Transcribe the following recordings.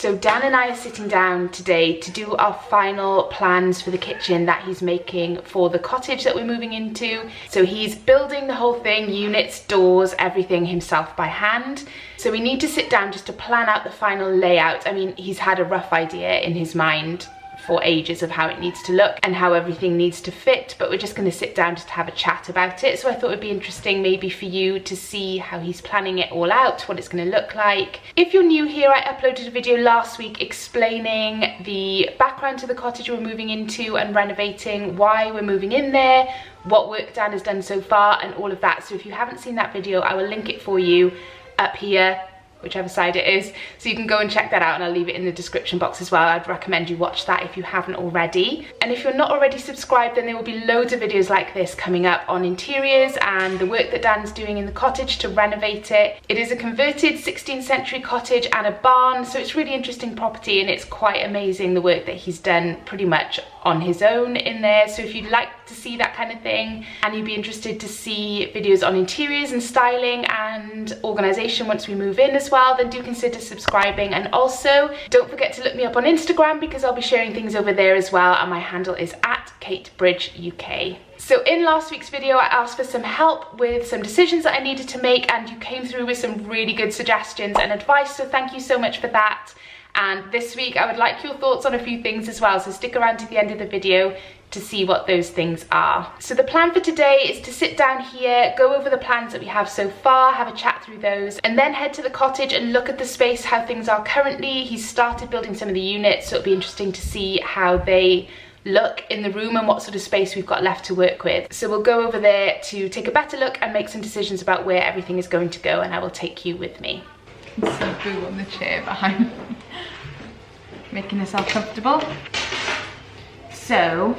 So Dan and I are sitting down today to do our final plans for the kitchen that he's making for the cottage that we're moving into. So he's building the whole thing, units, doors, everything himself by hand. So we need to sit down just to plan out the final layout. I mean, he's had a rough idea in his mind for ages of how it needs to look and how everything needs to fit, but we're just going to sit down just to have a chat about it. So I thought it'd be interesting maybe for you to see how he's planning it all out, what it's going to look like. If you're new here, I uploaded a video last week explaining the background to the cottage we're moving into and renovating, why we're moving in there, what work Dan has done so far and all of that. So if you haven't seen that video, I will link it for you up here, whichever side it is, so you can go and check that out, and I'll leave it in the description box as well. I'd recommend you watch that if you haven't already. And if you're not already subscribed, then there will be loads of videos like this coming up on interiors and the work that Dan's doing in the cottage to renovate it. It is a converted 16th century cottage and a barn, so it's really interesting property, and it's quite amazing the work that he's done pretty much on his own in there. So if you'd like to see that kind of thing and you'd be interested to see videos on interiors and styling and organisation once we move in as well, then do consider subscribing. And also don't forget to look me up on Instagram, because I'll be sharing things over there as well, and my handle is @KateBridgeUK. So in last week's video, I asked for some help with some decisions that I needed to make, and you came through with some really good suggestions and advice, so thank you so much for that. And this week I would like your thoughts on a few things as well, so stick around to the end of the video to see what those things are. So the plan for today is to sit down here, go over the plans that we have so far, have a chat through those, and then head to the cottage and look at the space, how things are currently. He's started building some of the units, so it'll be interesting to see how they look in the room and what sort of space we've got left to work with. So we'll go over there to take a better look and make some decisions about where everything is going to go, and I will take you with me. You can see Boo on the chair behind me, making herself comfortable. So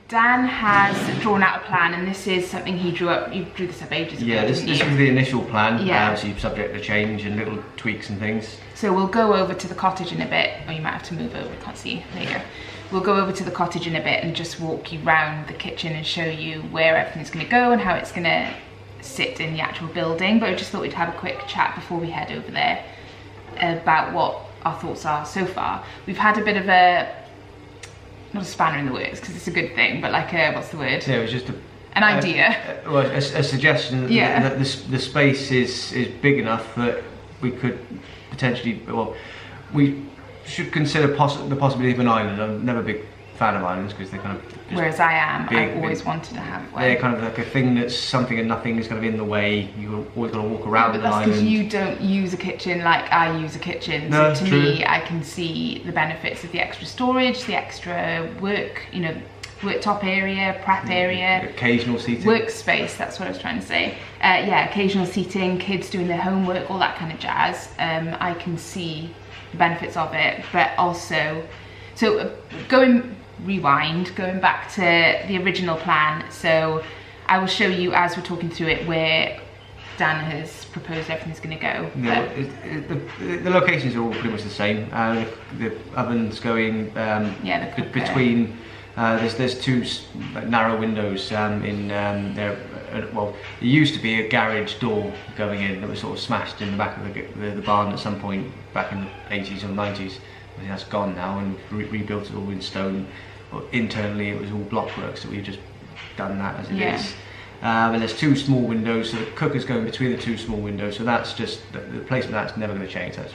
Dan has drawn out a plan, and this is something he drew up. You drew this up ages ago. Yeah, this was the initial plan. Yeah. So you're subject to change and little tweaks and things. So we'll go over to the cottage in a bit, or you might have to move over, I can't see you later. We'll go over to the cottage in a bit and just walk you around the kitchen and show you where everything's going to go and how it's going to sit in the actual building. But I just thought we'd have a quick chat before we head over there about what our thoughts are so far. We've had a bit of a, not a spanner in the works because it's a good thing, but like a, what's the word? Yeah, it was just an idea. Well, a suggestion that, yeah, that the space is big enough that we could potentially, well, we should consider the possibility of an island. I'm never a big fan of islands because they're kind of, whereas I am, I've always wanted to have one. They're kind of like a thing that's something and nothing is going to be in the way. You've always got to walk around an island. But that's because you don't use a kitchen like I use a kitchen. No, so to true. me, I can see the benefits of the extra storage, the extra work, you know, worktop area, prep area. Occasional seating. Workspace, that's what I was trying to say. Yeah, occasional seating, kids doing their homework, all that kind of jazz. I can see the benefits of it, but also, so going back to the original plan, so I will show you as we're talking through it where Dan has proposed everything's going to go. No, the locations are all pretty much the same. The oven's going yeah, between, there's two narrow windows in there. Well, there used to be a garage door going in that was sort of smashed in the back of the barn at some point back in the 80s or 90s. I think that's gone now, and rebuilt it all in stone. But internally it was all blockwork, so we've just done that as it is. And there's two small windows, so the cooker's going between the two small windows, so that's just, the placement of that's never going to change. That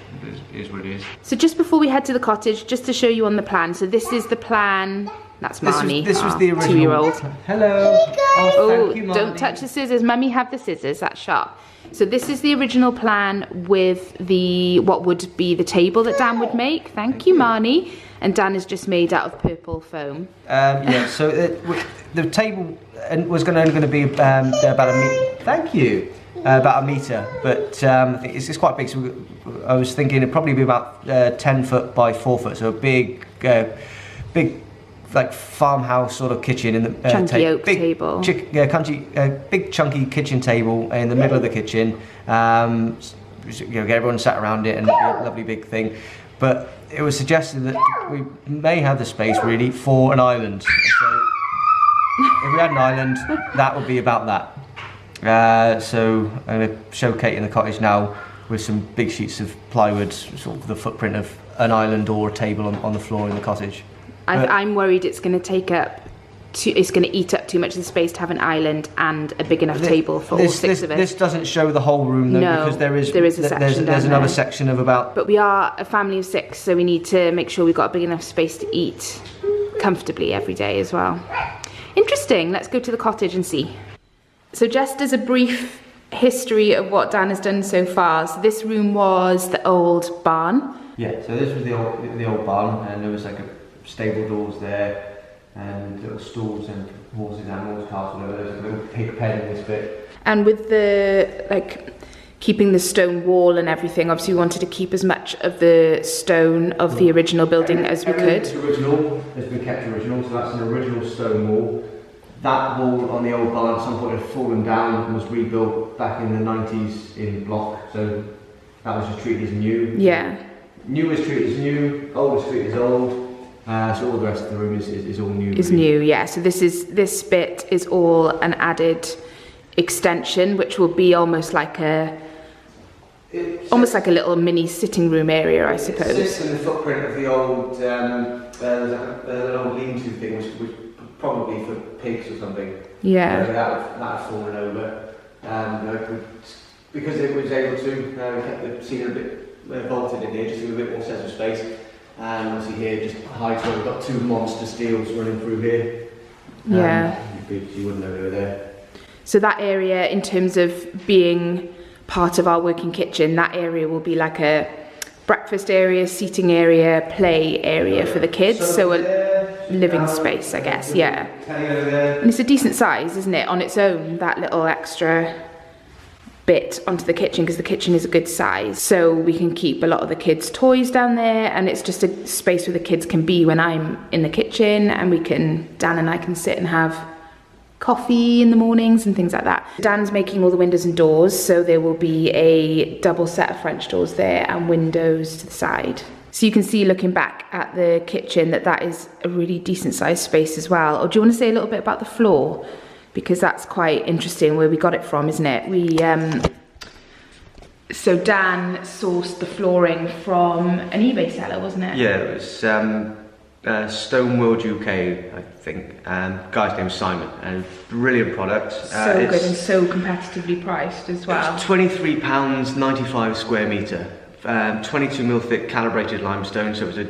is what it is. So just before we head to the cottage, just to show you on the plan, so this is the plan. That's Marnie, this was the original 2-year-old. Hello. Oh, thank you, don't touch the scissors. Mummy, have the scissors, that's sharp. So this is the original plan with the, what would be the table that Dan would make. Thank you, Marnie. And Dan is just made out of purple foam. Yeah, so the table was only going to be about a meter. Thank you. About a metre, but I think it's quite big. So I was thinking it'd probably be about 10 foot by 4 foot. So a big, like farmhouse sort of kitchen in the chunky oak table. Big chunky kitchen table in the middle of the kitchen. You know, get everyone sat around it and it'd be a lovely big thing. But it was suggested that we may have the space really for an island. So if we had an island, that would be about that. So I'm going to show Kate in the cottage now with some big sheets of plywood, sort of the footprint of an island or a table on the floor in the cottage. I'm worried it's going to take up. It's going to eat up too much of the space to have an island and a big enough table for all 6 of us. This doesn't show the whole room though, no, because there is a section there's another section of about. But we are a family of 6, so we need to make sure we've got a big enough space to eat comfortably every day as well. Interesting. Let's go to the cottage and see. So just as a brief history of what Dan has done so far. So this room was the old barn. Yeah. So this was the old barn, and there was like a stable doors there. And little stalls and horses, animals, cars, whatever. There's a little pig pen in this bit. And with the keeping the stone wall and everything, obviously we wanted to keep as much of the stone of the original building as we could. It's original, has been kept original, so that's an original stone wall. That wall on the old barn at some point had fallen down and was rebuilt back in the 90s in block, so that was just treated as new. Yeah. New is treated as new, old is treated as old. So all the rest of the room is all new. Is new, yeah. So this bit is all an added extension, which will be almost like a little mini sitting room area, I suppose. It sits in the footprint of the old there's an old lean-to thing, which probably for pigs or something. Yeah. That had fallen over. Because it was able to, we kept the ceiling a bit vaulted in here, just to give a bit more sense of space. And obviously here, just height where we've got 2 monster steels running through here. Yeah. You wouldn't know they were there. So that area, in terms of being part of our working kitchen, that area will be like a breakfast area, seating area, play area for the kids. So a living space, I guess, yeah. And it's a decent size, isn't it, on its own, that little extra bit onto the kitchen, because the kitchen is a good size, so we can keep a lot of the kids' toys down there, and it's just a space where the kids can be when I'm in the kitchen, and Dan and I can sit and have coffee in the mornings and things like that. Dan's making all the windows and doors, so there will be a double set of French doors there and windows to the side. So you can see, looking back at the kitchen, that is a really decent sized space as well. Or do you want to say a little bit about the floor? Because that's quite interesting where we got it from, isn't it? So Dan sourced the flooring from an eBay seller, wasn't it? Yeah, it was Stone World UK, I think. Guy's name is Simon, and brilliant product. So good and so competitively priced as well. It's £23.95 square metre, 22mm thick calibrated limestone, so it was a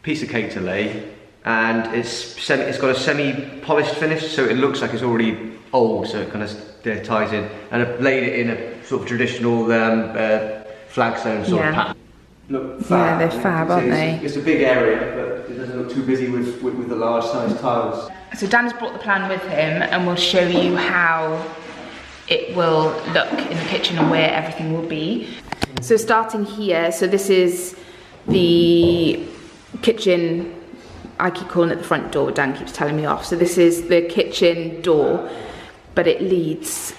piece of cake to lay. And it's got a semi-polished finish, so it looks like it's already old, so it kind of ties in. And I've laid it in a sort of traditional flagstone sort of pattern. Look fab. Yeah, they're fab, aren't they? It's a big area, but it doesn't look too busy with the large size tiles. So Dan's brought the plan with him, and we'll show you how it will look in the kitchen and where everything will be. So starting here, so this is the kitchen. I keep calling it the front door, but Dan keeps telling me off. So this is the kitchen door, but it leads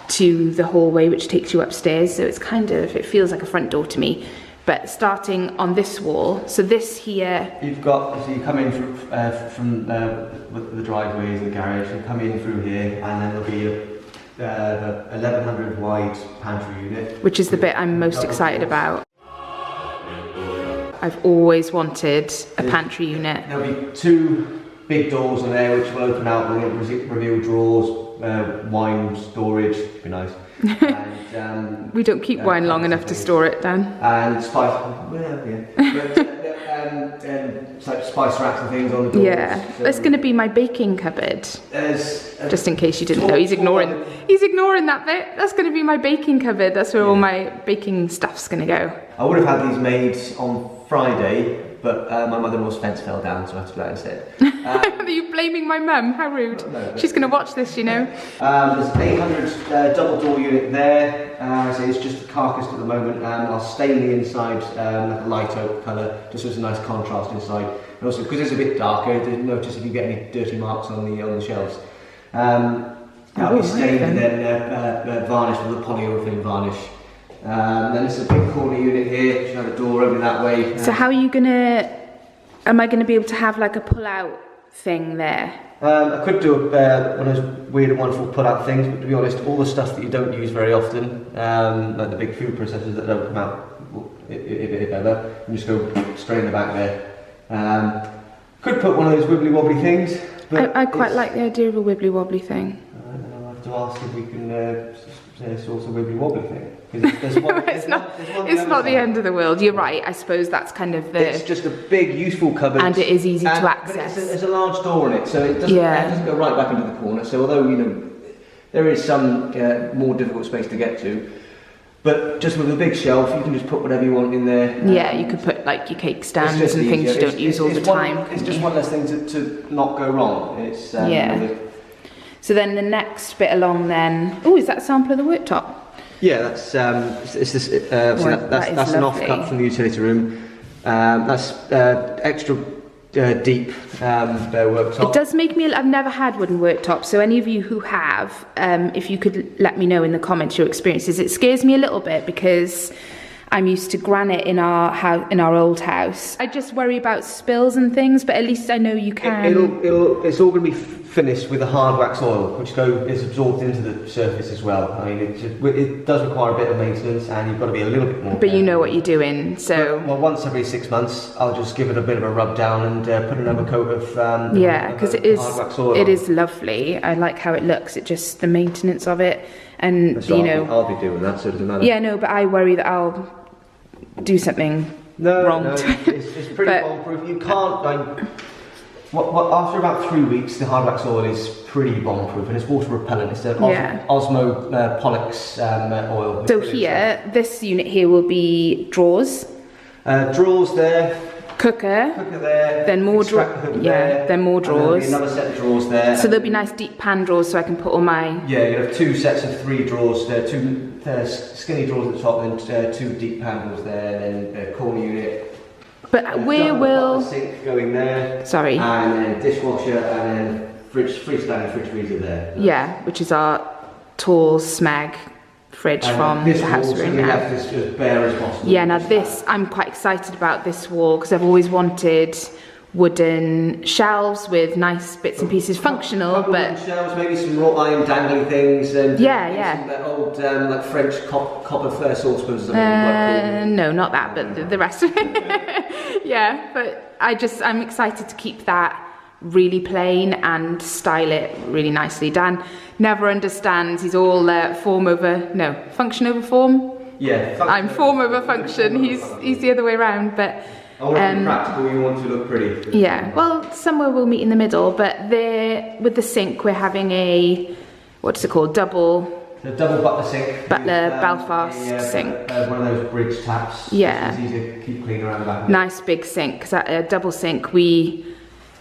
to the hallway, which takes you upstairs. So it's it feels like a front door to me. But starting on this wall, so this here. So you come in from the driveways and the garage, you come in through here, and then there'll be a 1100 wide pantry unit. Which is the bit I'm most excited about. I've always wanted a pantry unit. There'll be 2 big doors in there which will open out and reveal drawers, wine storage, be nice. And, we don't keep wine long enough to store it, Dan. And spice, like spice racks and things on the doors. Yeah, so that's going to be my baking cupboard. Just in case you didn't know, he's ignoring that bit. That's going to be my baking cupboard. That's where all my baking stuff's going to go. I would have had these made on Friday, but my mother-in-law's fence fell down, so I had to do that instead. Are you blaming my mum? How rude. No. She's going to watch this, you know. There's an 800 double door unit there, so it's just a carcass at the moment. I'll stain the inside like a light oak colour, just so it's a nice contrast inside. And also, because it's a bit darker, you'll notice if you get any dirty marks on the shelves. That'll be stained and then varnished with a polyurethane varnish. Then there's a big corner unit here, you have a door opening that way. So how are you am I gonna be able to have like a pull-out thing there? I could do one of those weird and wonderful pull-out things, but to be honest, all the stuff that you don't use very often, like the big food processors that don't come out, if ever, you just go straight in the back there. Could put one of those wibbly wobbly things. But I quite like the idea of a wibbly wobbly thing. I'll have to ask if we can source a wibbly wobbly thing. There's one, it's not the end of the world. You're right. I suppose that's kind of the. It's just a big, useful cupboard, and it is easy to access. But there's a large door in it, so it doesn't go right back into the corner. So although there is some more difficult space to get to, but just with a big shelf, you can just put whatever you want in there. Yeah, you could put like your cake stands and things you don't use all the time. It's just one less thing to not go wrong. It's So then the next bit along then. Oh, is that a sample of the worktop? Yeah, that's that's an off-cut from the utility room. That's extra deep worktop. It does make me. I've never had wooden worktop, so any of you who have, if you could let me know in the comments your experiences. It scares me a little bit because I'm used to granite in our house, in our old house. I just worry about spills and things, but at least I know you can. It's all going to be finished with a hard wax oil, which is absorbed into the surface as well. I mean, it does require a bit of maintenance, and you've got to be a little bit more. But you know what you're doing, so. Well, once every 6 months, I'll just give it a bit of a rub down and put another coat of because hard wax oil. It is lovely. I like how it looks. It just the maintenance of it, and so I'll be doing that, so it doesn't matter. Yeah, no, but I worry that I'll do something wrong. No, it's pretty bomb-proof. You can't. After about 3 weeks, the hard wax oil is pretty bomb-proof, and it's water repellent. It's an Osmo Pollux oil. So here, this unit here will be drawers. Drawers there. Cooker there. Then more drawers. Then more drawers. And another set of drawers there. So there'll be nice deep pan drawers, so I can put all my. Yeah, you have 2 sets of 3 drawers there. 2 skinny drawers at the top, then 2 deep pan drawers there, and then a corner unit. But where will sink going there? Sorry. And then dishwasher, and then freestanding fridge freezer there. Yeah, which is our tall Smeg fridge from the house we're in now. Left this as bare as possible. Yeah, now this, I'm quite excited about this wall because I've always wanted wooden shelves with nice bits and pieces, functional, but wooden shelves, maybe some wrought iron dangling things, and some old like French copper saucepans. No, not that, but the rest of it. Yeah, but I'm excited to keep that really plain and style it really nicely. Dan never understands. He's all function over form. Yeah, I'm form over function. He's the other way around, but. I want to be practical, you want to look pretty. Yeah, well, somewhere we'll meet in the middle, but with the sink, we're having what's it called, double butler sink. Belfast sink. One of those bridge taps. Yeah. It's easy to keep clean around the back. Nice big sink, because a double sink, we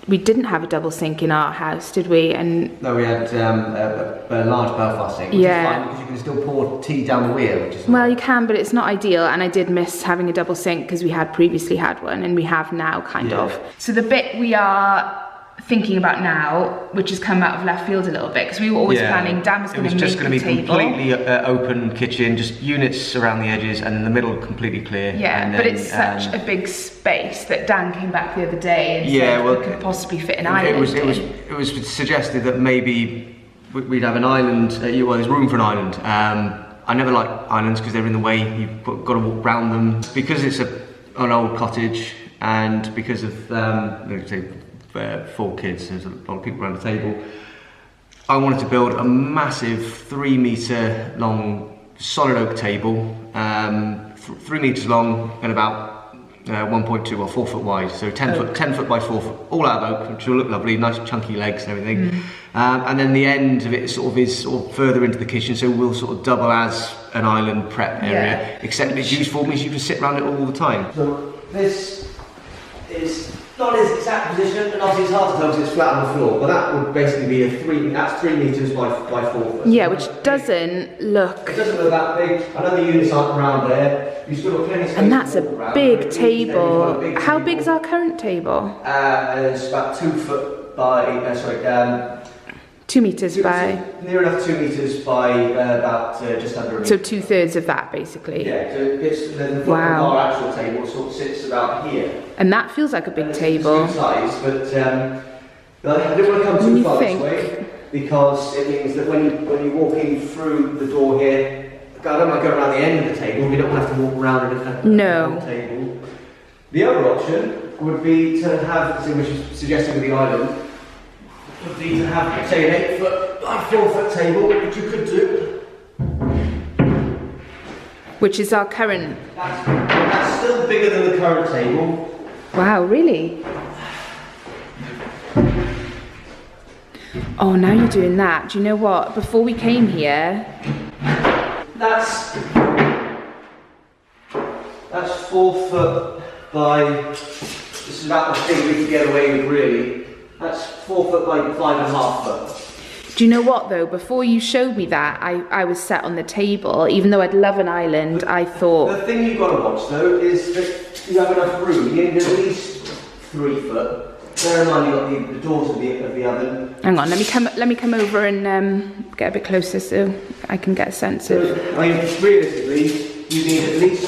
didn't have a double sink in our house, did we? And no, we had a large Belfast sink, which is fine because you can still pour tea down the weir, which is you can, but it's not ideal. And I did miss having a double sink because we had previously had one, and we have now kind of. So the bit we are thinking about now, which has come out of left field a little bit, because we were always planning Dan was going to make the table. It was just going to be completely open kitchen, just units around the edges, and in the middle completely clear. Yeah, but it's such a big space that Dan came back the other day and said we could possibly fit an island. It was suggested that maybe we'd have an island. There's room for an island. I never like islands because they're in the way. You've got to walk around them because it's an old cottage, and because of 4 kids, there's a lot of people around the table. I wanted to build a massive 3 metre long solid oak table, 3 metres long and about 1.2 or 4 foot wide, so 10 foot by 4 foot, all out of oak, which will look lovely, nice chunky legs and everything. And then the end of it is further into the kitchen, so we'll sort of double as an island prep area, except its useful means you can sit around it all the time. So this is not its exact position, and obviously it's hard to tell because it's flat on the floor, but that would basically be that's 3 metres by 4 foot. Yeah, which doesn't look... It doesn't look that big. I know the units aren't around there. You've still got plenty of space. And that's a big table. How big's our current table? It's about 2 foot by... 2 metres by... Near enough 2 metres by about just under a metre. So 2/3 of that, basically. Yeah, so it's the front of our actual table sort of sits about here. And that feels like a big table. It's good size, but But I didn't want to come too far this way because it means that when you're walking through the door here, I don't mind going around the end of the table. We don't have to walk around the table. The other option would be to have, which is suggested with the island, would be to have, say, an 8 foot by 4 foot table, which you could do. Which is our current. That's still bigger than the current table. Wow, really? Oh, now you're doing that. Do you know what? Before we came here, that's 4 foot by. This is about the thing we can get away with, really. That's 4 foot by 5.5 foot. do you know what though? Before you showed me that, I was sat on the table. Even though I'd love an island, I thought. The thing you've got to watch though is that you have enough room. You need at least 3 foot. Bear in mind you've got the doors of the oven. Hang on, let me come over and get a bit closer so I can get a sense of. I mean, realistically, you need at least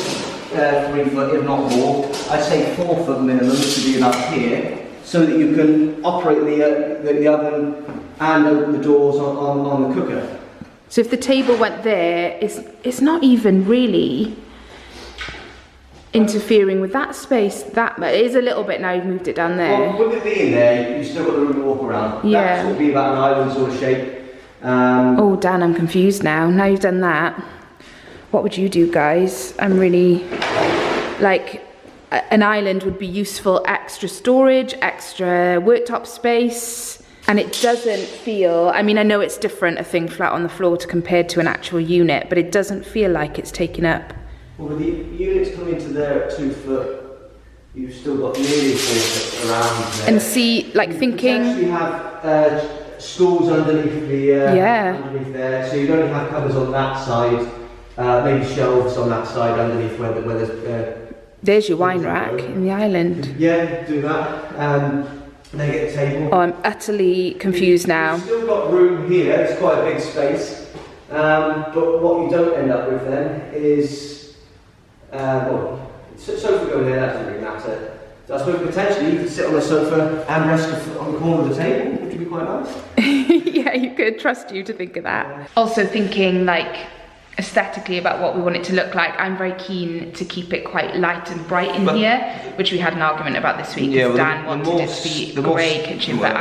3 foot, if not more. I'd say 4 foot minimum to be about here, so that you can operate the oven and open the doors on the cooker. So if the table went there, it's not even really interfering with that space that much. It is a little bit now you've moved it down there. Well, with it being there, you've still got the room to walk around. Yeah. That would be about an island sort of shape. Oh Dan, I'm confused now. Now you've done that, what would you do, guys? I'm really, like, an island would be useful, extra storage, extra worktop space, and it doesn't feel, I mean, I know it's different, a thing flat on the floor to compared to an actual unit, but it doesn't feel like it's taking up. Well, with the units coming to there at 2 foot, you've still got nearly 4 foot around there. And see, like, you thinking. You have stools underneath underneath there, so you'd only have covers on that side, maybe shelves on that side underneath where there's your wine rack in the island. Yeah, do that. Then get the table. Oh, I'm utterly confused now. You've still got room here, it's quite a big space. But what you don't end up with then is, well, sofa going there, that doesn't really matter. So I suppose potentially you could sit on the sofa and rest on the corner of the table, which would be quite nice. Yeah, you could, trust you to think of that. Also thinking, like, aesthetically about what we want it to look like, I'm very keen to keep it quite light and bright in here, which we had an argument about this week. Yeah, well, Dan wanted it to be a grey kitchen, but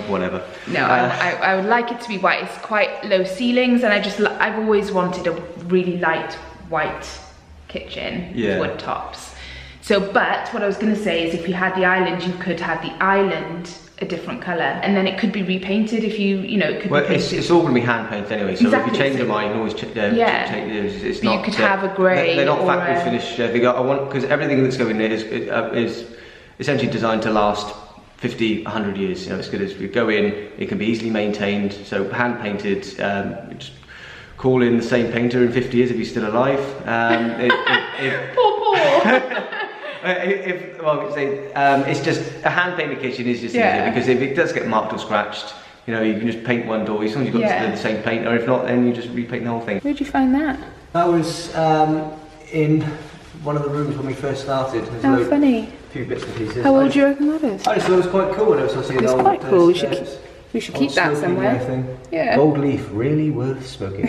whatever. No, I would like it to be white. It's quite low ceilings, and I've always wanted a really light white kitchen with wood tops. So, but what I was going to say is, if you had the island, you could have the island a different colour, and then it could be repainted if you know, it could be painted. It's all going to be hand painted anyway, so exactly. If you change your mind, you can always change it's but not, you could have a grey. They're not factory finished. Because everything that's going there is essentially designed to last 50, 100 years. You know, it's good as we go in, it can be easily maintained. So hand painted. Just call in the same painter in 50 years if he's still alive. Poor. It's just a hand painted kitchen is just easier, because if it does get marked or scratched, you know, you can just paint one door as long as you've got the same paint, or if not, then you just repaint the whole thing. Where'd you find that? That was in one of the rooms when we first started. How funny. A few bits and pieces. How old do you reckon that is? I just thought it was quite cool. It's quite cool. We should keep that somewhere. Yeah. Gold leaf, really worth smoking.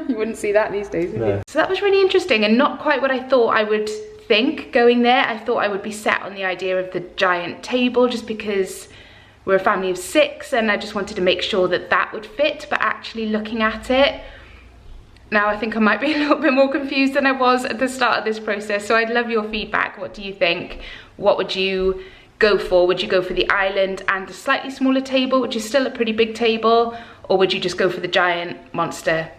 You wouldn't see that these days, would you? So that was really interesting, and not quite what I thought I would think going there. I thought I would be set on the idea of the giant table, just because we're a family of 6 and I just wanted to make sure that that would fit. But actually looking at it now, I think I might be a little bit more confused than I was at the start of this process. So I'd love your feedback. What do you think? What would you go for? Would you go for the island and a slightly smaller table, which is still a pretty big table, or would you just go for the giant monster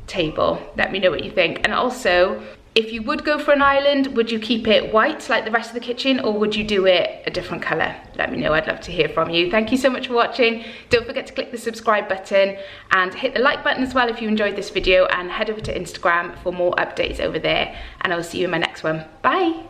table? Let me know what you think. And also, if you would go for an island, would you keep it white like the rest of the kitchen, or would you do it a different colour? Let me know, I'd love to hear from you. Thank you so much for watching. Don't forget to click the subscribe button and hit the like button as well if you enjoyed this video, and head over to Instagram for more updates over there, and I'll see you in my next one. Bye.